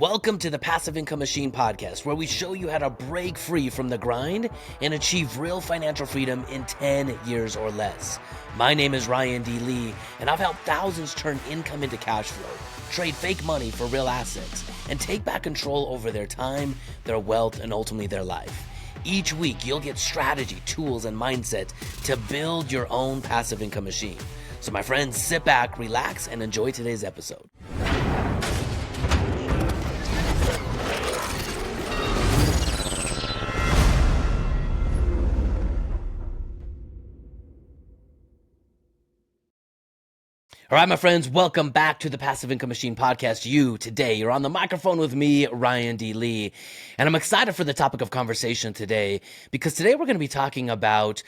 Welcome to the Passive Income Machine podcast, where we show you how to break free from the grind and achieve real financial freedom in 10 years or less. My name is Ryan D. Lee, and I've helped thousands turn income into cash flow, trade fake money for real assets, and take back control over their time, their wealth, and ultimately their life. Each week, you'll get strategy, tools, and mindset to build your own passive income machine. So my friends, sit back, relax, and enjoy today's episode. All right, my friends, welcome back to the Passive Income Machine podcast. You're on the microphone with me, Ryan D. Lee, and I'm excited for the topic of conversation today because today we're going to be talking about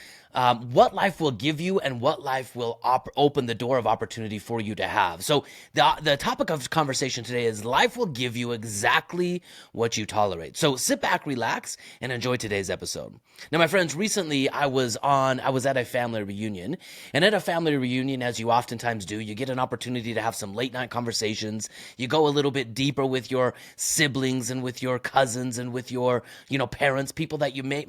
what life will give you and what life will open the door of opportunity for you to have. So the topic of conversation today is life will give you exactly what you tolerate. So sit back, relax, and enjoy today's episode. Now, my friends, recently I was at a family reunion, and at a family reunion, as you oftentimes do, you get an opportunity to have some late night conversations. You go a little bit deeper with your siblings and with your cousins and with your, parents, people that you may,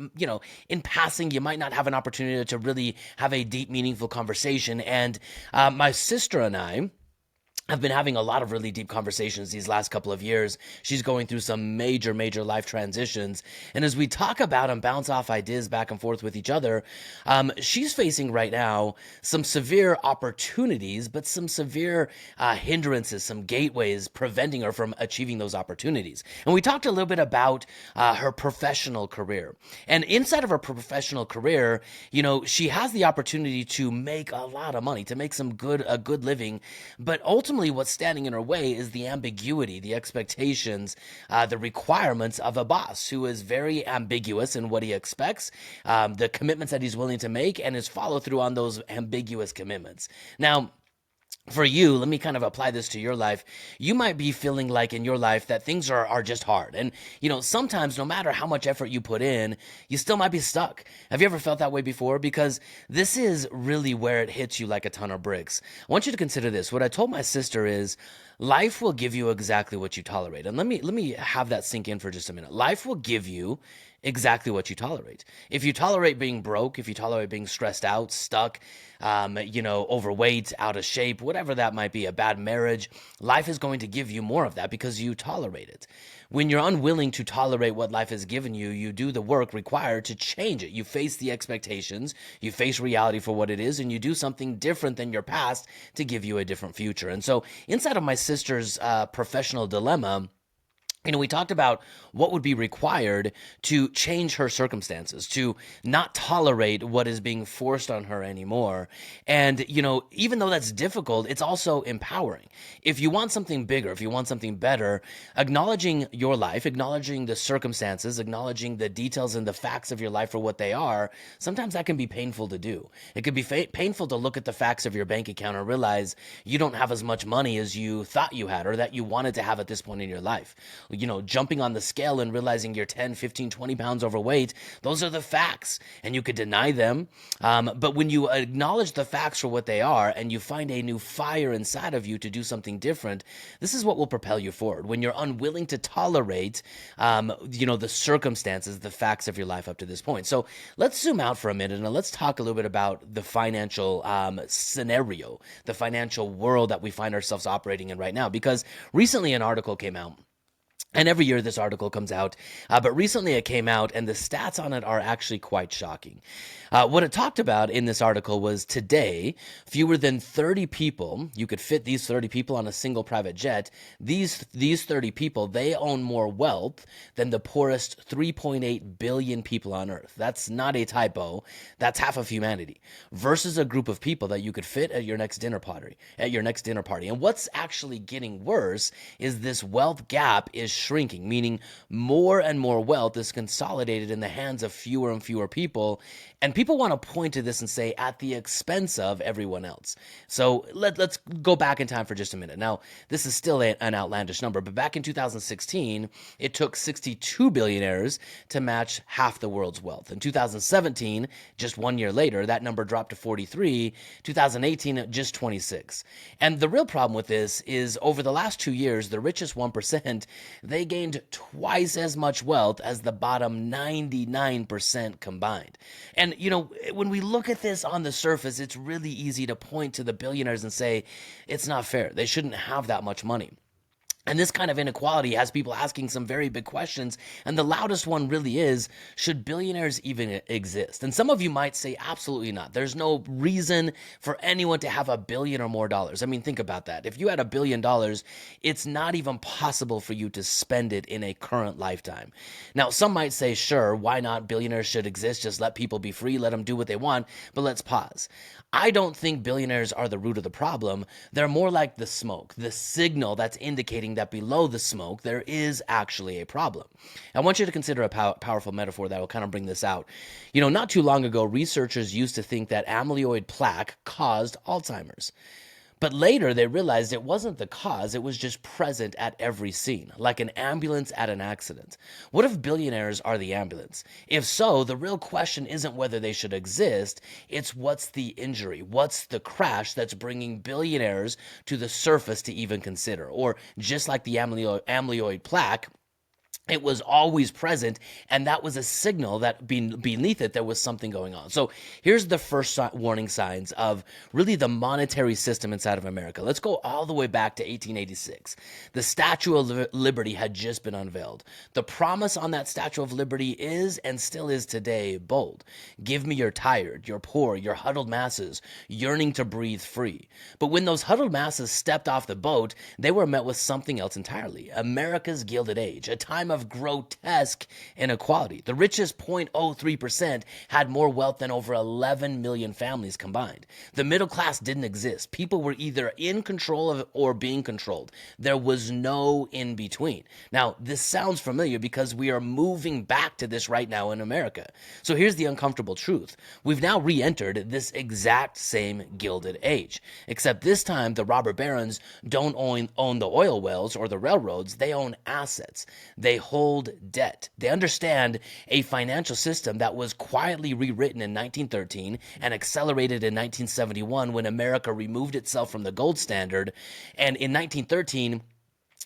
in passing, you might not have an opportunity to really have a deep, meaningful conversation. And my sister and I have been having a lot of really deep conversations these last couple of years. She's going through some major life transitions. And as we talk about and bounce off ideas back and forth with each other, she's facing right now some severe opportunities, but some severe hindrances, some gateways preventing her from achieving those opportunities. And we talked a little bit about her professional career. And inside of her professional career, she has the opportunity to make a lot of money, to make a good living, but ultimately what's standing in her way is the ambiguity, the expectations, the requirements of a boss who is very ambiguous in what he expects, the commitments that he's willing to make, and his follow through on those ambiguous commitments. Now, for you, let me kind of apply this to your life. You might be feeling like in your life that things are just hard. And, sometimes no matter how much effort you put in, you still might be stuck. Have you ever felt that way before? Because this is really where it hits you like a ton of bricks. I want you to consider this. What I told my sister is life will give you exactly what you tolerate. And let me have that sink in for just a minute. Life will give you exactly what you tolerate. If you tolerate being broke, if you tolerate being stressed out, stuck, overweight, out of shape, whatever that might be, a bad marriage, life is going to give you more of that because you tolerate it. When you're unwilling to tolerate what life has given you, you do the work required to change it. You face the expectations, you face reality for what it is, and you do something different than your past to give you a different future. And so inside of my sister's professional dilemma, we talked about what would be required to change her circumstances, to not tolerate what is being forced on her anymore. And, even though that's difficult, it's also empowering. If you want something bigger, if you want something better, acknowledging your life, acknowledging the circumstances, acknowledging the details and the facts of your life for what they are, sometimes that can be painful to do. It could be painful to look at the facts of your bank account and realize you don't have as much money as you thought you had or that you wanted to have at this point in your life. Jumping on the scale and realizing you're 10, 15, 20 pounds overweight, those are the facts, and you could deny them. But when you acknowledge the facts for what they are and you find a new fire inside of you to do something different, this is what will propel you forward. When you're unwilling to tolerate, the circumstances, the facts of your life up to this point. So let's zoom out for a minute and let's talk a little bit about the financial scenario, the financial world that we find ourselves operating in right now. Because recently an article came out. And every year this article comes out, but recently it came out and the stats on it are actually quite shocking. What it talked about in this article was today, fewer than 30 people, you could fit these 30 people on a single private jet, these 30 people, they own more wealth than the poorest 3.8 billion people on Earth. That's not a typo, that's half of humanity, versus a group of people that you could fit at your next dinner party. And what's actually getting worse is this wealth gap is shrinking, meaning more and more wealth is consolidated in the hands of fewer and fewer people. And people want to point to this and say at the expense of everyone else. So let's go back in time for just a minute. Now, this is still an outlandish number, but back in 2016, it took 62 billionaires to match half the world's wealth. In 2017, just 1 year later, that number dropped to 43. 2018, just 26. And the real problem with this is over the last 2 years, the richest 1%, they gained twice as much wealth as the bottom 99% combined. And, when we look at this on the surface, it's really easy to point to the billionaires and say, it's not fair. They shouldn't have that much money. And this kind of inequality has people asking some very big questions. And the loudest one really is, should billionaires even exist? And some of you might say, absolutely not. There's no reason for anyone to have $1 billion or more dollars. I mean, think about that. If you had $1 billion, it's not even possible for you to spend it in a current lifetime. Now, some might say, sure, why not? Billionaires should exist. Just let people be free. Let them do what they want. But let's pause. I don't think billionaires are the root of the problem. They're more like the smoke, the signal that's indicating that below the smoke, there is actually a problem. I want you to consider a powerful metaphor that will kind of bring this out. Not too long ago, researchers used to think that amyloid plaque caused Alzheimer's. But later, they realized it wasn't the cause, it was just present at every scene, like an ambulance at an accident. What if billionaires are the ambulance? If so, the real question isn't whether they should exist, it's what's the injury, what's the crash that's bringing billionaires to the surface to even consider. Or just like the amyloid plaque, it was always present, and that was a signal that beneath it there was something going on. So here's the first warning signs of really the monetary system inside of America. Let's go all the way back to 1886. The Statue of Liberty had just been unveiled. The promise on that Statue of Liberty is, and still is today, bold. Give me your tired, your poor, your huddled masses, yearning to breathe free. But when those huddled masses stepped off the boat, they were met with something else entirely. America's Gilded Age, a time of grotesque inequality. The richest 0.03% had more wealth than over 11 million families combined. The middle class didn't exist. People were either in control of or being controlled. There was no in between. Now, this sounds familiar because we are moving back to this right now in America. So here's the uncomfortable truth. We've now re-entered this exact same Gilded Age, except this time the robber barons don't own the oil wells or the railroads. They own assets. They hold debt. They understand a financial system that was quietly rewritten in 1913 and accelerated in 1971 when America removed itself from the gold standard. And in 1913,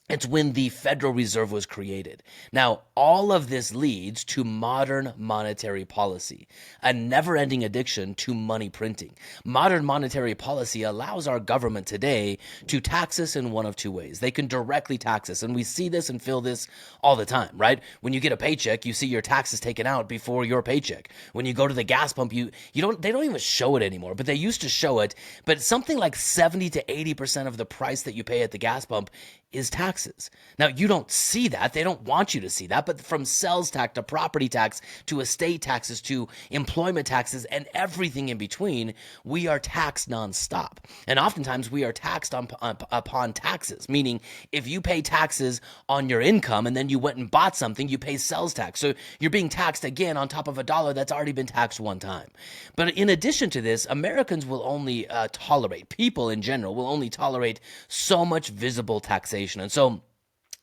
it's when the Federal Reserve was created. Now, all of this leads to modern monetary policy, a never-ending addiction to money printing. Modern monetary policy allows our government today to tax us in one of two ways. They can directly tax us, and we see this and feel this all the time, right? When you get a paycheck, you see your taxes taken out before your paycheck. When you go to the gas pump, they don't even show it anymore, but they used to show it. But something like 70 to 80% of the price that you pay at the gas pump is taxes. Now, you don't see that. They don't want you to see that. But from sales tax to property tax to estate taxes to employment taxes and everything in between, we are taxed nonstop. And oftentimes we are taxed upon taxes, meaning if you pay taxes on your income and then you went and bought something, you pay sales tax. So you're being taxed again on top of a dollar that's already been taxed one time. But in addition to this, Americans will only people in general will only tolerate so much visible taxation. And so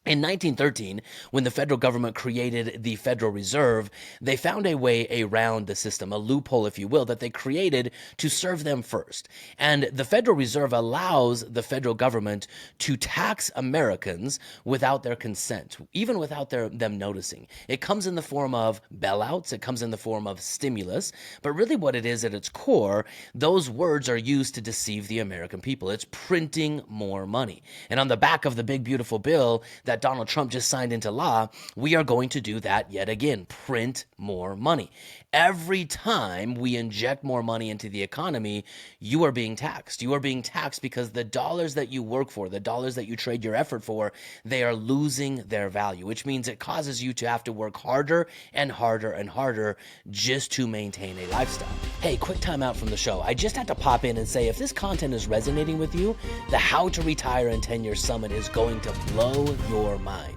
in 1913, when the federal government created the Federal Reserve, they found a way around the system, a loophole, if you will, that they created to serve them first. And the Federal Reserve allows the federal government to tax Americans without their consent, even without them noticing. It comes in the form of bailouts, it comes in the form of stimulus, but really what it is at its core, those words are used to deceive the American people. It's printing more money. And on the back of the big, beautiful bill that Donald Trump just signed into law, we are going to do that yet again, print more money. Every time we inject more money into the economy, you are being taxed. You are being taxed because the dollars that you work for, the dollars that you trade your effort for, they are losing their value, which means it causes you to have to work harder and harder and harder just to maintain a lifestyle. Hey, quick time out from the show. I just had to pop in and say, if this content is resonating with you, the How to Retire in 10 Years Summit is going to blow your mind.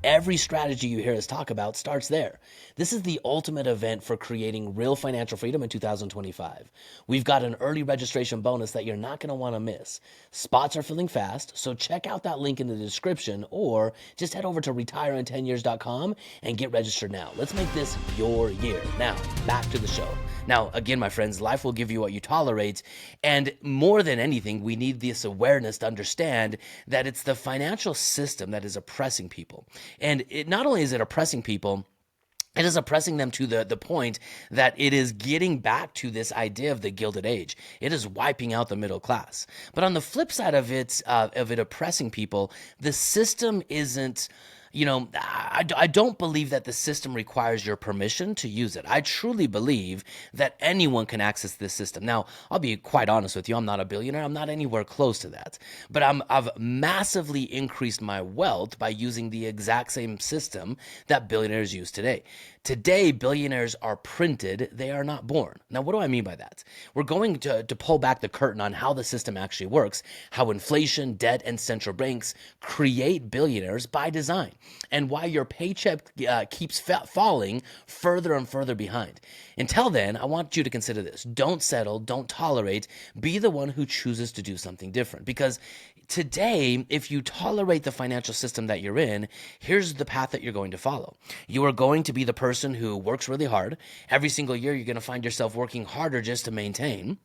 Every strategy you hear us talk about starts there. This is the ultimate event for creating real financial freedom in 2025. We've got an early registration bonus that you're not going to want to miss. Spots are filling fast, so check out that link in the description or just head over to retireit10years.com and get registered now. Let's make this your year. Now, back to the show. Now, again, my friends, life will give you what you tolerate. And more than anything, we need this awareness to understand that it's the financial system that is oppressing people. And not only is it oppressing people, it is oppressing them to the point that it is getting back to this idea of the Gilded Age. It is wiping out the middle class. But on the flip side of it oppressing people, the system isn't. I don't believe that the system requires your permission to use it. I truly believe that anyone can access this system. Now, I'll be quite honest with you. I'm not a billionaire. I'm not anywhere close to that. But I've massively increased my wealth by using the exact same system that billionaires use today. Today, billionaires are printed, they are not born. Now, what do I mean by that? We're going to pull back the curtain on how the system actually works, how inflation, debt, and central banks create billionaires by design, and why your paycheck keeps falling further and further behind. Until then, I want you to consider this. Don't settle, don't tolerate, be the one who chooses to do something different. Because today, if you tolerate the financial system that you're in, here's the path that you're going to follow. You are going to be the person who works really hard. Every single year, you're going to find yourself working harder just to maintain.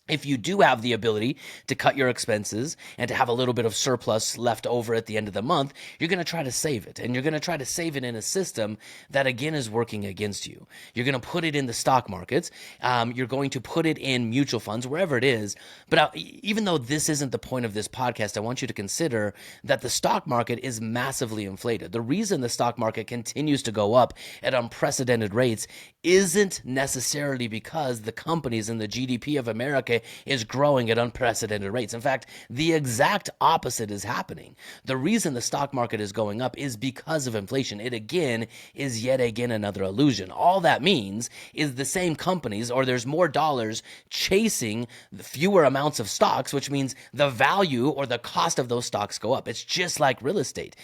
If you do have the ability to cut your expenses and to have a little bit of surplus left over at the end of the month, you're going to try to save it. And you're going to try to save it in a system that, again, is working against you. You're going to put it in the stock markets. You're going to put it in mutual funds, wherever it is. But even though this isn't the point of this podcast, I want you to consider that the stock market is massively inflated. The reason the stock market continues to go up at unprecedented rates isn't necessarily because the companies and the GDP of America is growing at unprecedented rates. In fact, the exact opposite is happening. The reason the stock market is going up is because of inflation. It again is yet again another illusion. All that means is the same companies, or there's more dollars chasing fewer amounts of stocks, which means the value or the cost of those stocks go up. It's just like real estate.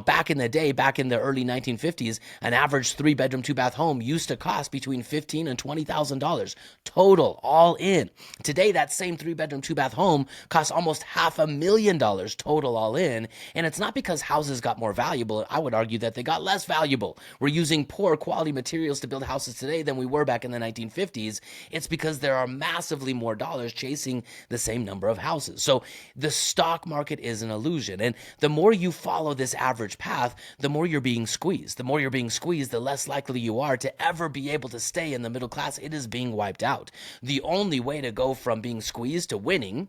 Back in the day, back in the early 1950s, an average 3-bedroom, 2-bath home used to cost between $15,000 and $20,000 total, all in. Today, that same 3-bedroom, 2-bath home costs almost $500,000 total, all in. And it's not because houses got more valuable. I would argue that they got less valuable. We're using poor quality materials to build houses today than we were back in the 1950s. It's because there are massively more dollars chasing the same number of houses. So the stock market is an illusion. And the more you follow this average path, the more you're being squeezed. The more you're being squeezed, the less likely you are to ever be able to stay in the middle class. It is being wiped out. The only way to go from being squeezed to winning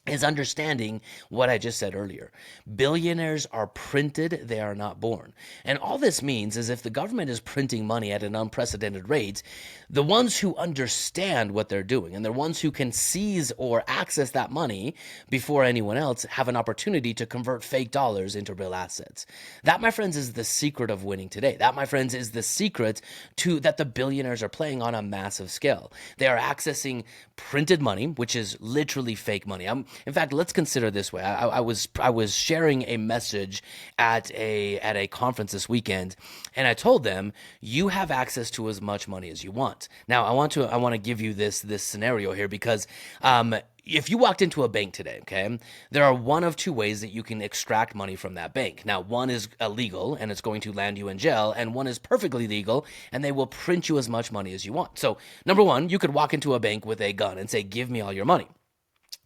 is understanding what I just said earlier. Billionaires are printed, they are not born. And all this means is if the government is printing money at an unprecedented rate, the ones who understand what they're doing and the ones who can seize or access that money before anyone else have an opportunity to convert fake dollars into real assets. That, my friends, is the secret of winning today. That, my friends, is the secret that the billionaires are playing on a massive scale. They are accessing printed money, which is literally fake money. In fact, let's consider this way. I was sharing a message at a conference this weekend, and I told them you have access to as much money as you want. Now, I want to give you this scenario here because if you walked into a bank today, okay, there are one of two ways that you can extract money from that bank. Now, one is illegal and it's going to land you in jail, and one is perfectly legal and they will print you as much money as you want. So, number one, you could walk into a bank with a gun and say, "Give me all your money."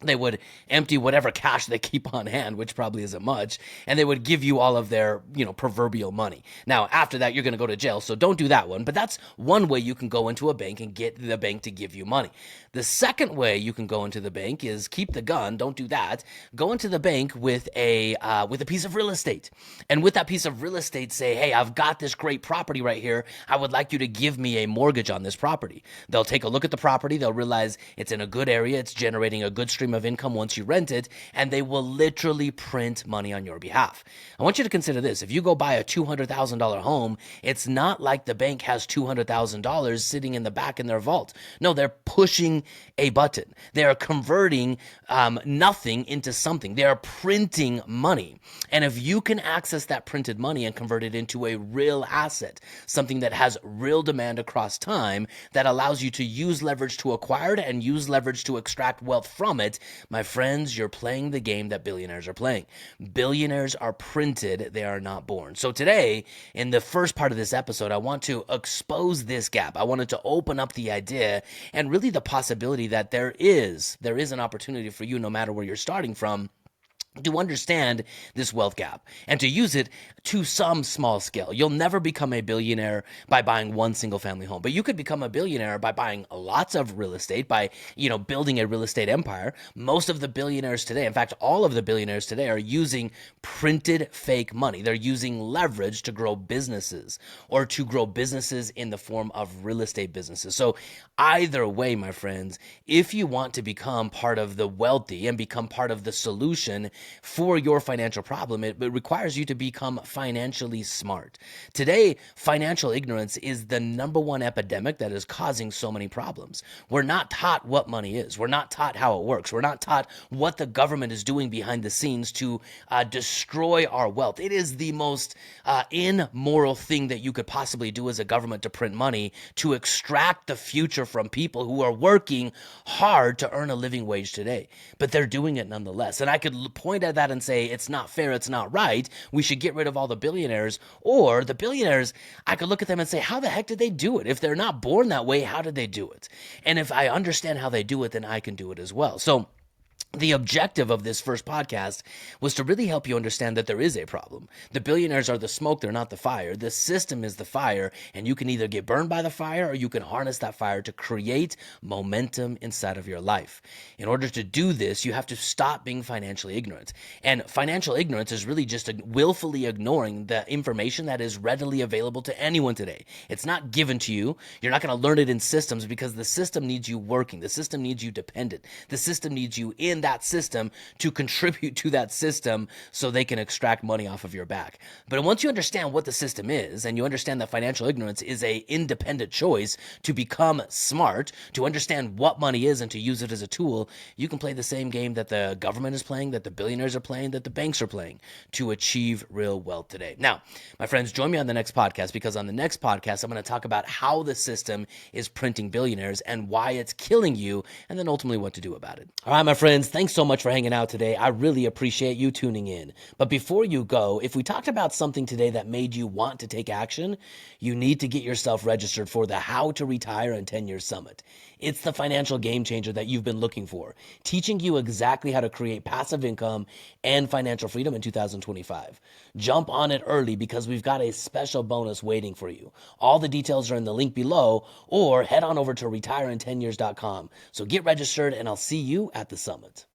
They would empty whatever cash they keep on hand, which probably isn't much, and they would give you all of their, proverbial money. Now, after that, you're going to go to jail, so don't do that one. But that's one way you can go into a bank and get the bank to give you money. The second way you can go into the bank is keep the gun. Don't do that. Go into the bank with a piece of real estate, and with that piece of real estate, say, "Hey, I've got this great property right here. I would like you to give me a mortgage on this property." They'll take a look at the property. They'll realize it's in a good area. It's generating a good stream of income once you rent it, and they will literally print money on your behalf. I want you to consider this. If you go buy a $200,000 home, it's not like the bank has $200,000 sitting in the back in their vault. No, they're pushing a button. They are converting nothing into something. They are printing money. And if you can access that printed money and convert it into a real asset, something that has real demand across time, that allows you to use leverage to acquire it and use leverage to extract wealth from it, it, my friends, you're playing the game that billionaires are playing. Billionaires are printed, they are not born. So today, in the first part of this episode, I want to expose this gap. I wanted to open up the idea and really the possibility that there is an opportunity for you, no matter where you're starting from, to understand this wealth gap and to use it to some small scale. You'll never become a billionaire by buying one single family home, but you could become a billionaire by buying lots of real estate, by, building a real estate empire. Most of the billionaires today, in fact, all of the billionaires today are using printed fake money. They're using leverage to grow businesses or to grow businesses in the form of real estate businesses. So either way, my friends, if you want to become part of the wealthy and become part of the solution for your financial problem, it requires you to become financially smart. Today, financial ignorance is the number one epidemic that is causing so many problems. We're not taught what money is. We're not taught how it works. We're not taught what the government is doing behind the scenes to destroy our wealth. It is the most immoral thing that you could possibly do as a government, to print money, to extract the future from people who are working hard to earn a living wage today. But they're doing it nonetheless. And I could point at that and say, it's not fair, it's not right, we should get rid of all the billionaires. Or the billionaires, I could look at them and say, how the heck did they do it? If they're not born that way, how did they do it? And if I understand how they do it, then I can do it as well. So the objective of this first podcast was to really help you understand that there is a problem. The billionaires are the smoke, they're not the fire. The system is the fire, and you can either get burned by the fire or you can harness that fire to create momentum inside of your life. In order to do this, you have to stop being financially ignorant. And financial ignorance is really just willfully ignoring the information that is readily available to anyone today. It's not given to you. You're not going to learn it in systems because the system needs you working. The system needs you dependent. The system needs you in that system to contribute to that system so they can extract money off of your back. But once you understand what the system is, and you understand that financial ignorance is a independent choice to become smart, to understand what money is and to use it as a tool, you can play the same game that the government is playing, that the billionaires are playing, that the banks are playing to achieve real wealth today. Now, my friends, join me on the next podcast, because on the next podcast, I'm going to talk about how the system is printing billionaires and why it's killing you, and then ultimately what to do about it. All right, my friends, thanks so much for hanging out today. I really appreciate you tuning in. But before you go, if we talked about something today that made you want to take action, you need to get yourself registered for the How to Retire in 10 Years Summit. It's the financial game changer that you've been looking for, teaching you exactly how to create passive income and financial freedom in 2025. Jump on it early, because we've got a special bonus waiting for you. All the details are in the link below, or head on over to retireintenyears.com. So get registered, and I'll see you at the summit.